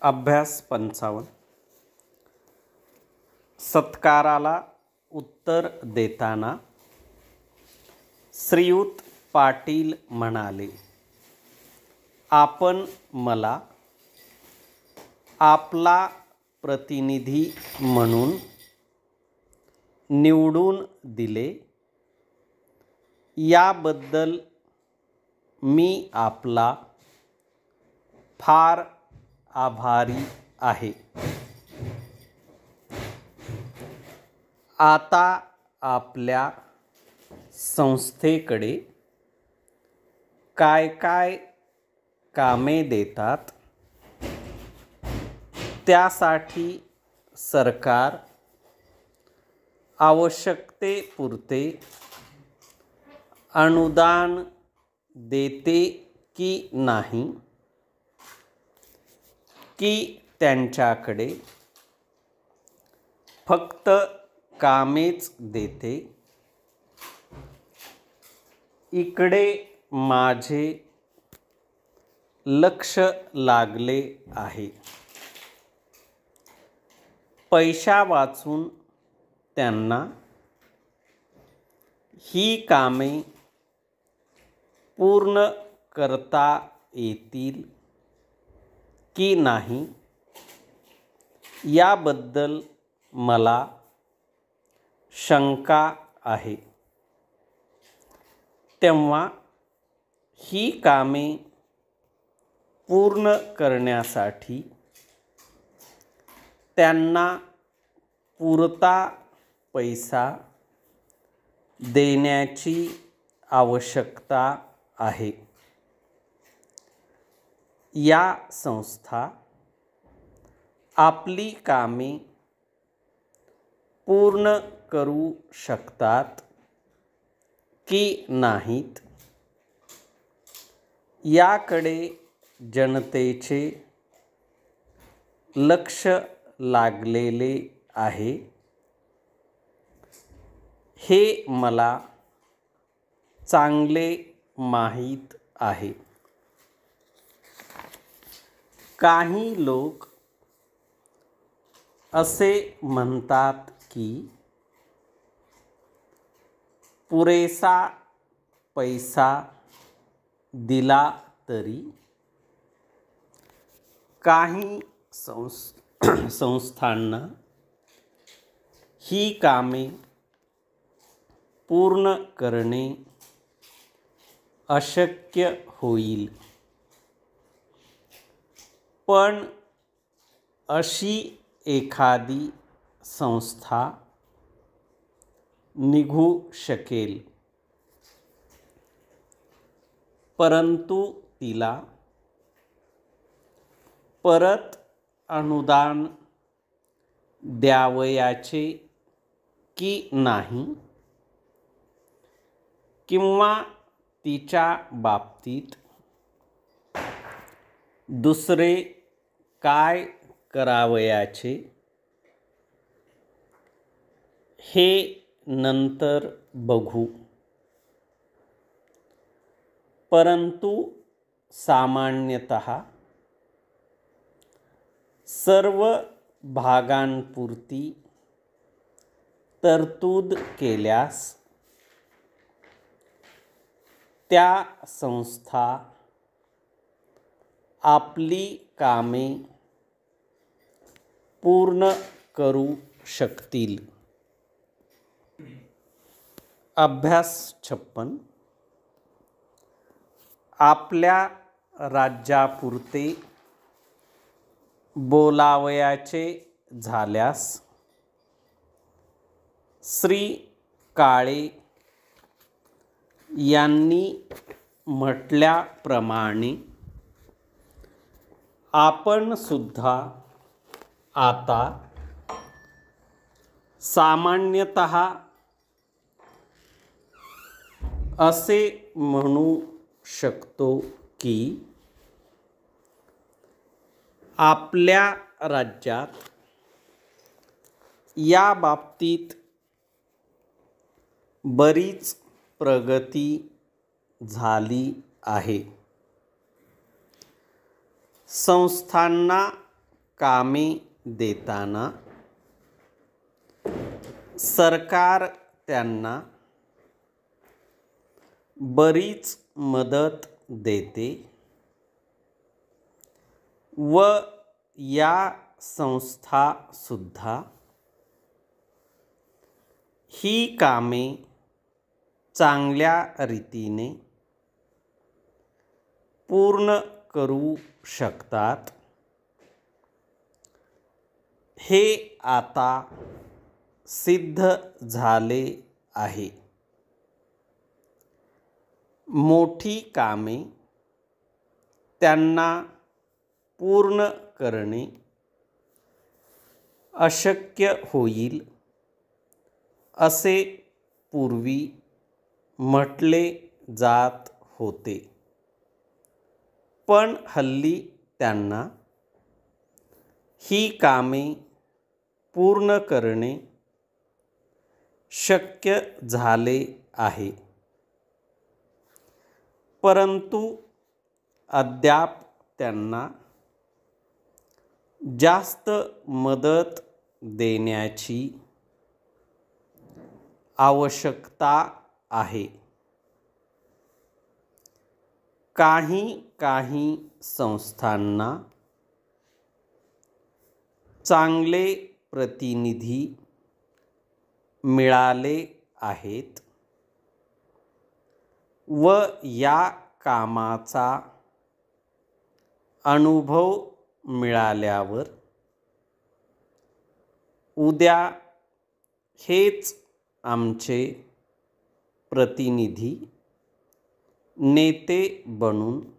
अभ्यास 55. सत्काराला उत्तर देताना श्रीयुत पाटील म्हणाले, आपण मला आपला प्रतिनिधी म्हणून निवडून दिले, याबद्दल मी आपला फार आभारी आहे. आता आपल्या संस्थेकडे काय काय कामे देतात, त्यासाठी सरकार आवश्यकतेपुरते अनुदान देते की नाही, की त्यांच्याकडे फक्त कामेच देते. इकडे माझे लक्ष लागले आहे. पैसा वाचून त्यांना ही कामे पूर्ण करता येतील की नाही, याबद्दल मला शंका आहे. तेव्हा ही कामे पूर्ण करण्यासाठी त्यांना पुरता पैसा देण्याची आवश्यकता आहे. या संस्था आपली कामे पूर्ण करू शकतात की नाहीत, याकडे जनतेचे लक्ष लागलेले आहे. हे मला चांगले माहीत आहे. काही लोक असे म्हणतात की पुरेसा पैसा दिला तरी काही संस्थांना ही कामे पूर्ण करणे अशक्य होईल. पण अशी एखादी संस्था निघू शकेल, परंतु तिला परत अनुदान द्यावयाचे की नाही, किंवा तिच्या बाबतीत दुसरे काय करावयाचे, हे नंतर बघू. परंतु सामान्यतः सर्व भागांपुरती तरतूद केल्यास त्या संस्था आपली कामे पूर्ण करू शकतील. अभ्यास 56. आपल्या राज्यापुरते बोलावयाचे झाल्यास श्री काळे यांनी म्हटल्याप्रमाणे आपण सुद्धा आता सामान्यतः असे म्हणू शकतो की आपल्या राज्यात या बाबतीत बरीच प्रगती झाली आहे. संस्थांना कामे देताना सरकार त्यांना बरीच मदत देते व या संस्थासुद्धा ही कामे चांगल्या रीतीने पूर्ण करू शकतात. हे आता सिद्ध झाले आहे. मोठी कामे त्यांना पूर्ण करणे अशक्य होईल असे पूर्वी म्हटले जात होते, पण हल्ली त्यांना ही कामे पूर्ण करणे शक्य झाले आहे. परंतु अद्याप त्यांना जास्त मदत देण्याची आवश्यकता आहे. काही संस्थांना चांगले प्रतिनिधी मिळाले आहेत व या कामाचा अनुभव मिळाल्यावर उद्या हेच आमचे प्रतिनिधी नेते बनून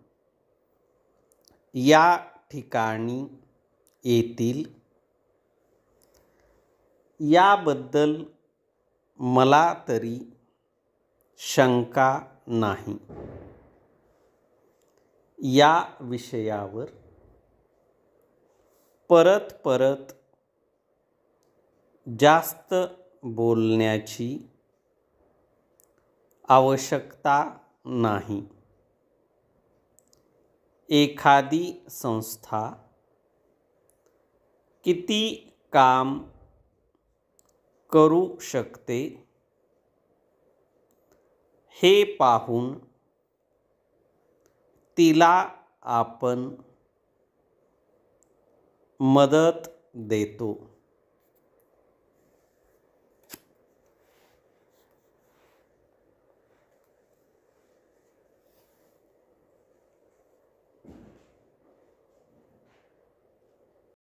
या ठिकाणी येतील याबद्दल मला तरी शंका नाही. या विषयावर परत जास्त बोलण्याची आवश्यकता नाही. एखादी संस्था किती काम करू शकते हे पाहून तिला आपण मदत देतो.